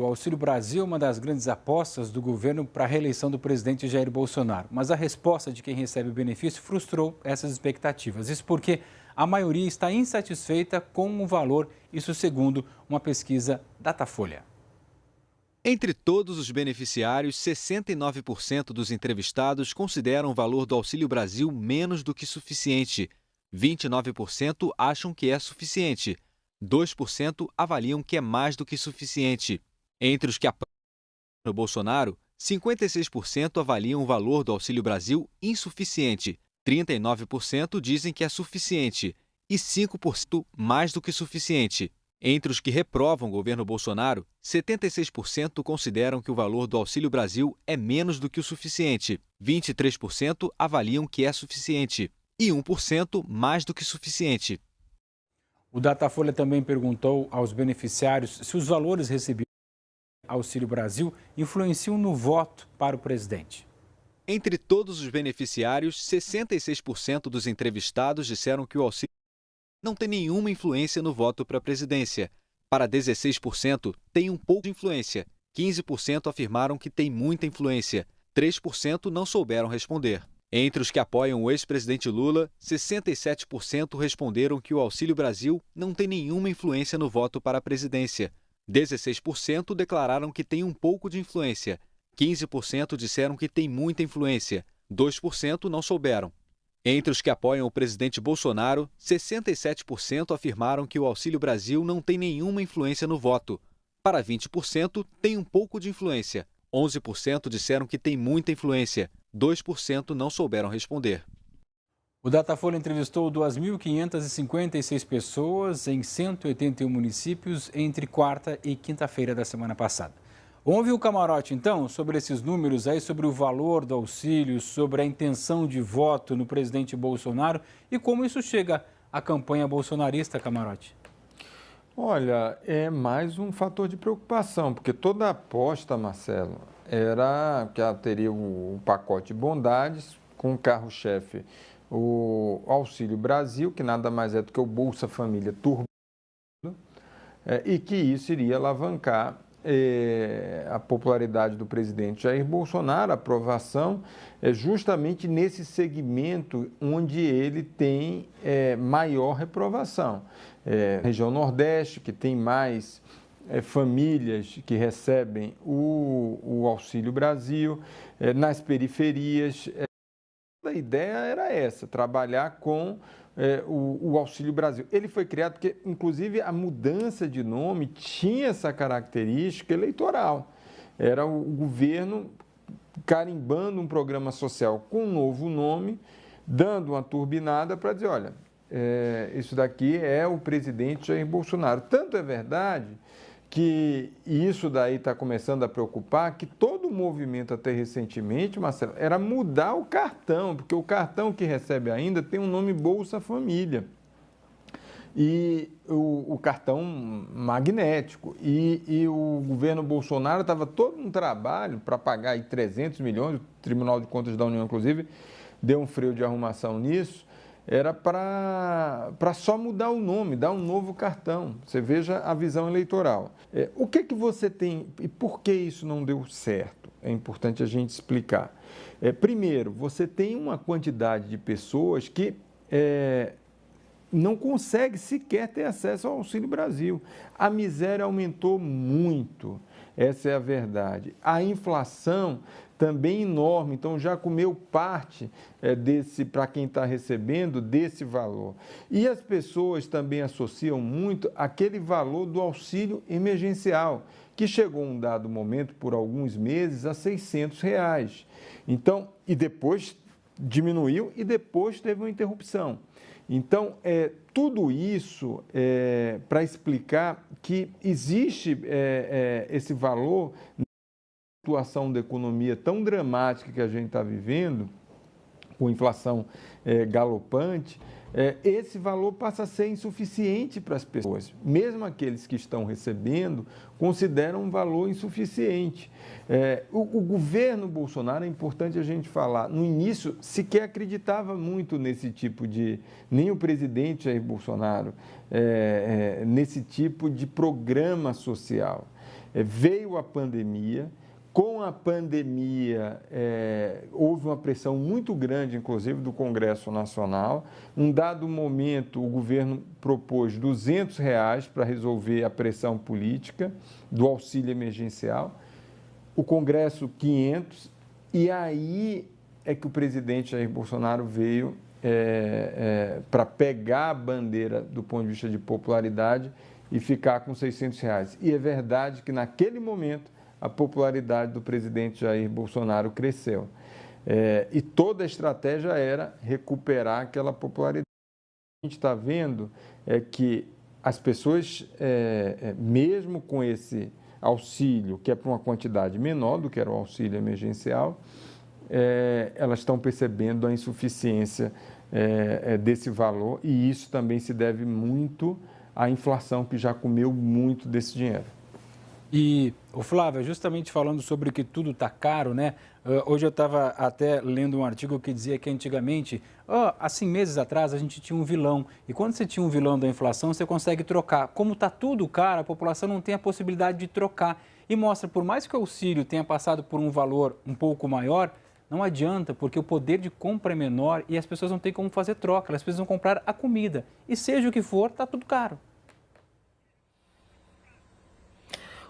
O Auxílio Brasil é uma das grandes apostas do governo para a reeleição do presidente Jair Bolsonaro. Mas a resposta de quem recebe o benefício frustrou essas expectativas. Isso porque a maioria está insatisfeita com o valor, isso segundo uma pesquisa Datafolha. Entre todos os beneficiários, 69% dos entrevistados consideram o valor do Auxílio Brasil menos do que suficiente. 29% acham que é suficiente. 2% avaliam que é mais do que suficiente. Entre os que apoiam o Bolsonaro, 56% avaliam o valor do Auxílio Brasil insuficiente. 39% dizem que é suficiente e 5% mais do que suficiente. Entre os que reprovam o governo Bolsonaro, 76% consideram que o valor do Auxílio Brasil é menos do que o suficiente, 23% avaliam que é suficiente e 1% mais do que suficiente. O Datafolha também perguntou aos beneficiários se os valores recebidos do Auxílio Brasil influenciam no voto para o presidente. Entre todos os beneficiários, 66% dos entrevistados disseram que o auxílio não tem nenhuma influência no voto para a presidência. Para 16%, tem um pouco de influência. 15% afirmaram que tem muita influência. 3% não souberam responder. Entre os que apoiam o ex-presidente Lula, 67% responderam que o Auxílio Brasil não tem nenhuma influência no voto para a presidência. 16% declararam que tem um pouco de influência. 15% disseram que tem muita influência. 2% não souberam. Entre os que apoiam o presidente Bolsonaro, 67% afirmaram que o Auxílio Brasil não tem nenhuma influência no voto. Para 20%, tem um pouco de influência. 11% disseram que tem muita influência. 2% não souberam responder. O Datafolha entrevistou 2.556 pessoas em 181 municípios entre quarta e quinta-feira da semana passada. Ouve o Camarote, então, sobre esses números aí, sobre o valor do auxílio, sobre a intenção de voto no presidente Bolsonaro e como isso chega à campanha bolsonarista, Camarote. Olha, é mais um fator de preocupação, porque toda a aposta, Marcelo, era que ela teria um pacote de bondades com o carro-chefe, o Auxílio Brasil, que nada mais é do que o Bolsa Família turbado, e que isso iria alavancar a popularidade do presidente Jair Bolsonaro, a aprovação, justamente nesse segmento onde ele tem maior reprovação. Região Nordeste, que tem mais famílias que recebem o Auxílio Brasil, nas periferias. A ideia era essa, trabalhar com o Auxílio Brasil. Ele foi criado porque, inclusive, a mudança de nome tinha essa característica eleitoral. Era o governo carimbando um programa social com um novo nome, dando uma turbinada para dizer, olha, isso daqui é o presidente Jair Bolsonaro. Tanto é verdade que isso daí está começando a preocupar, que todo o movimento até recentemente, Marcelo, era mudar o cartão, porque o cartão que recebe ainda tem um nome Bolsa Família. E o cartão magnético. E o governo Bolsonaro estava todo um trabalho para pagar aí 300 milhões, o Tribunal de Contas da União, inclusive, deu um freio de arrumação nisso, era para só mudar o nome, dar um novo cartão. Você veja a visão eleitoral. O que você tem e por que isso não deu certo? É importante a gente explicar. Primeiro, você tem uma quantidade de pessoas que não consegue sequer ter acesso ao Auxílio Brasil. A miséria aumentou muito, essa é a verdade. A inflação também enorme, então já comeu parte desse, para quem está recebendo, desse valor. E as pessoas também associam muito aquele valor do auxílio emergencial, que chegou um dado momento, por alguns meses, a R$600. Então, e depois diminuiu e depois teve uma interrupção. Então, tudo isso para explicar que existe esse valor situação da economia tão dramática que a gente está vivendo, com inflação galopante, esse valor passa a ser insuficiente para as pessoas. Mesmo aqueles que estão recebendo consideram um valor insuficiente. O governo Bolsonaro, é importante a gente falar, no início sequer acreditava muito nesse tipo nem o presidente Jair Bolsonaro, nesse tipo de programa social. Veio a pandemia. Com a pandemia, houve uma pressão muito grande, inclusive, do Congresso Nacional. Num dado momento, o governo propôs R$ 200 para resolver a pressão política do auxílio emergencial. O Congresso, 500. E aí é que o presidente Jair Bolsonaro veio para pegar a bandeira do ponto de vista de popularidade e ficar com R$ 600. E é verdade que, naquele momento, a popularidade do presidente Jair Bolsonaro cresceu. E toda a estratégia era recuperar aquela popularidade. O que a gente está vendo é que as pessoas, mesmo com esse auxílio, que é para uma quantidade menor do que era o auxílio emergencial, elas estão percebendo a insuficiência desse valor, e isso também se deve muito à inflação, que já comeu muito desse dinheiro. E, Flávia, justamente falando sobre que tudo está caro, né? Hoje eu estava até lendo um artigo que dizia que antigamente, assim, meses atrás, a gente tinha um vilão. E quando você tinha um vilão da inflação, você consegue trocar. Como está tudo caro, a população não tem a possibilidade de trocar. E mostra, por mais que o auxílio tenha passado por um valor um pouco maior, não adianta, porque o poder de compra é menor e as pessoas não têm como fazer troca. Elas precisam comprar a comida. E seja o que for, está tudo caro.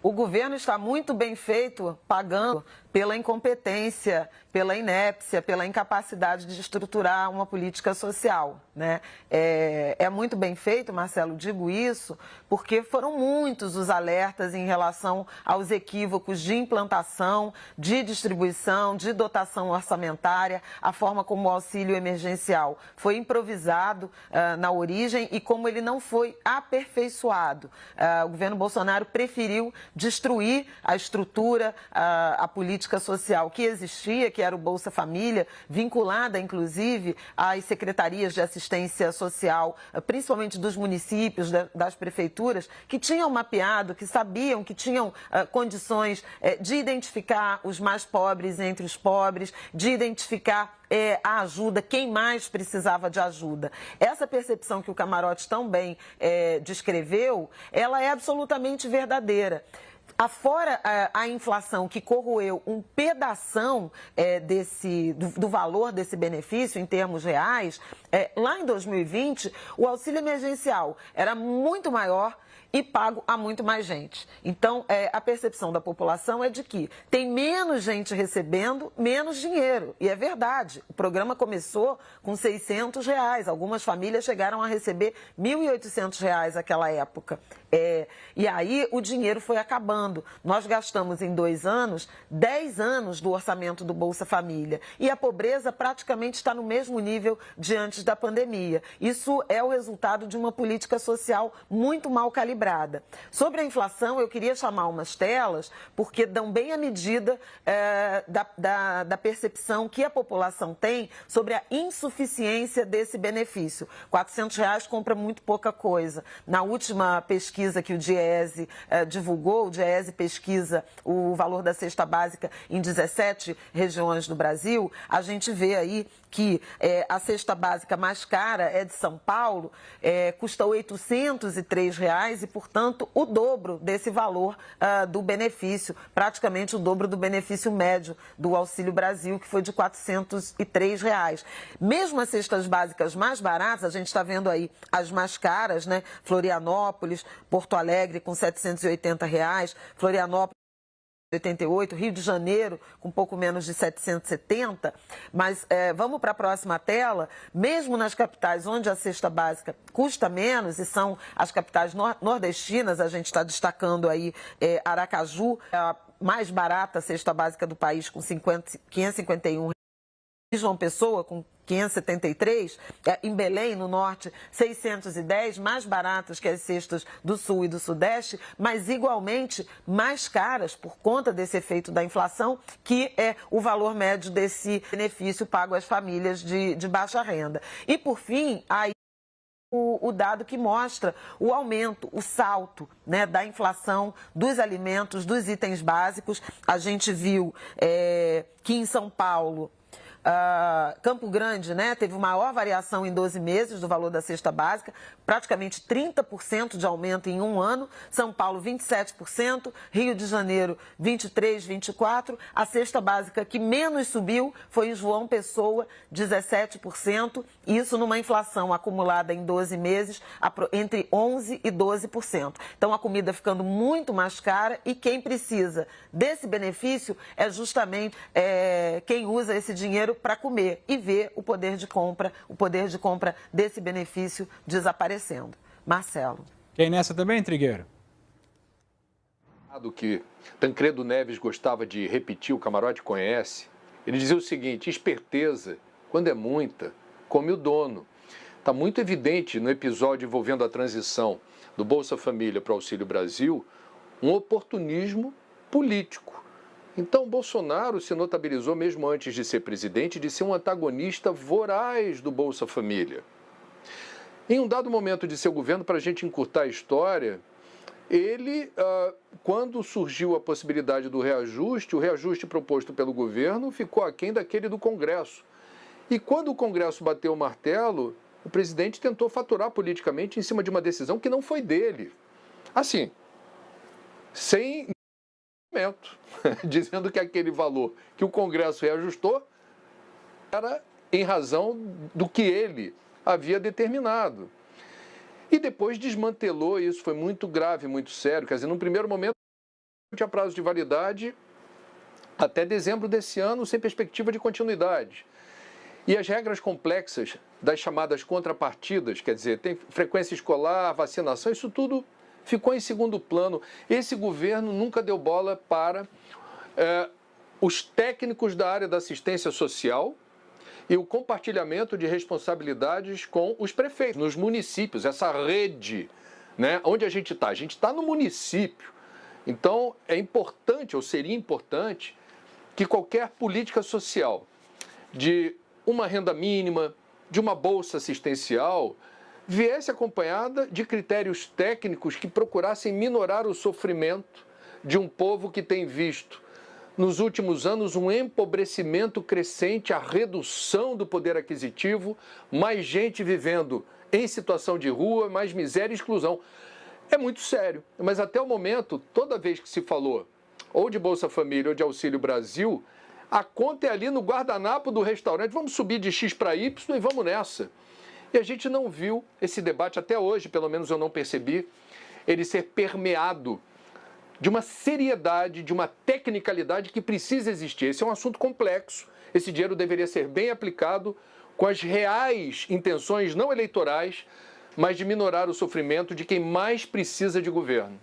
O governo está muito bem feito pagando pela incompetência, pela inépcia, pela incapacidade de estruturar uma política social, né? É muito bem feito, Marcelo, digo isso, porque foram muitos os alertas em relação aos equívocos de implantação, de distribuição, de dotação orçamentária, a forma como o auxílio emergencial foi improvisado na origem e como ele não foi aperfeiçoado. O governo Bolsonaro preferiu destruir a estrutura, a política social que existia, que era o Bolsa Família, vinculada, inclusive, às secretarias de assistência social, principalmente dos municípios, das prefeituras, que tinham mapeado, que sabiam que tinham condições de identificar os mais pobres entre os pobres, de identificar a ajuda, quem mais precisava de ajuda. Essa percepção que o Camarote tão bem descreveu, ela é absolutamente verdadeira. Afora a inflação que corroeu um pedação do valor desse benefício em termos reais, lá em 2020 o auxílio emergencial era muito maior e pago a muito mais gente. Então, a percepção da população é de que tem menos gente recebendo, menos dinheiro. E é verdade, o programa começou com R$ 600. Algumas famílias chegaram a receber R$ 1.800 naquela época. E aí o dinheiro foi acabando. Nós gastamos em 2 anos, 10 anos do orçamento do Bolsa Família. E a pobreza praticamente está no mesmo nível de antes da pandemia. Isso é o resultado de uma política social muito mal calibrada. Sobre a inflação, eu queria chamar umas telas, porque dão bem a medida da percepção que a população tem sobre a insuficiência desse benefício. R$ 400 compra muito pouca coisa. Na última pesquisa que o DIEESE divulgou, o DIEESE pesquisa o valor da cesta básica em 17 regiões do Brasil, a gente vê aí que a cesta básica mais cara é de São Paulo, custa R$ 803 e, portanto, o dobro desse valor do benefício, praticamente o dobro do benefício médio do Auxílio Brasil, que foi de R$ 403. Mesmo as cestas básicas mais baratas, a gente está vendo aí as mais caras, né? Florianópolis, Porto Alegre com R$ 780, Florianópolis 88, Rio de Janeiro com pouco menos de 770, mas vamos para a próxima tela. Mesmo nas capitais onde a cesta básica custa menos, e são as capitais nordestinas, a gente está destacando aí Aracaju, a mais barata cesta básica do país com 551, João Pessoa com 573, em Belém, no norte, 610, mais baratas que as cestas do sul e do sudeste, mas igualmente mais caras por conta desse efeito da inflação, que é o valor médio desse benefício pago às famílias de baixa renda. E, por fim, aí o dado que mostra o aumento, o salto, né, da inflação dos alimentos, dos itens básicos. A gente viu que em São Paulo Campo Grande, né, teve maior variação em 12 meses do valor da cesta básica, praticamente 30% de aumento em um ano. São Paulo, 27%, Rio de Janeiro, 23%, 24%. A cesta básica que menos subiu foi em João Pessoa, 17%. Isso numa inflação acumulada em 12 meses entre 11% e 12%. Então, a comida ficando muito mais cara e quem precisa desse benefício é justamente quem usa esse dinheiro para comer e ver o poder de compra desse benefício desaparecendo. Marcelo. Quem nessa também, Trigueiro? Do que Tancredo Neves gostava de repetir, o Camarote conhece, ele dizia o seguinte: esperteza, quando é muita, come o dono. Está muito evidente no episódio envolvendo a transição do Bolsa Família para o Auxílio Brasil um oportunismo político. Então, Bolsonaro se notabilizou, mesmo antes de ser presidente, de ser um antagonista voraz do Bolsa Família. Em um dado momento de seu governo, para a gente encurtar a história, ele, quando surgiu a possibilidade do reajuste, o reajuste proposto pelo governo ficou aquém daquele do Congresso. E quando o Congresso bateu o martelo, o presidente tentou faturar politicamente em cima de uma decisão que não foi dele. Assim, sem argumento, dizendo que aquele valor que o Congresso reajustou era em razão do que ele havia determinado. E depois desmantelou isso, foi muito grave, muito sério. Quer dizer, num primeiro momento, tinha prazo de validade até dezembro desse ano, sem perspectiva de continuidade. E as regras complexas das chamadas contrapartidas, quer dizer, tem frequência escolar, vacinação, isso tudo ficou em segundo plano. Esse governo nunca deu bola para os técnicos da área da assistência social e o compartilhamento de responsabilidades com os prefeitos, nos municípios, essa rede, né? Onde a gente está? A gente está no município. Então, é importante, ou seria importante, que qualquer política social de uma renda mínima, de uma bolsa assistencial, viesse acompanhada de critérios técnicos que procurassem minorar o sofrimento de um povo que tem visto, nos últimos anos, um empobrecimento crescente, a redução do poder aquisitivo, mais gente vivendo em situação de rua, mais miséria e exclusão. É muito sério, mas até o momento, toda vez que se falou ou de Bolsa Família ou de Auxílio Brasil, a conta é ali no guardanapo do restaurante, vamos subir de X para Y e vamos nessa. E a gente não viu esse debate até hoje, pelo menos eu não percebi, ele ser permeado de uma seriedade, de uma tecnicalidade que precisa existir. Esse é um assunto complexo. Esse dinheiro deveria ser bem aplicado com as reais intenções não eleitorais, mas de minorar o sofrimento de quem mais precisa de governo.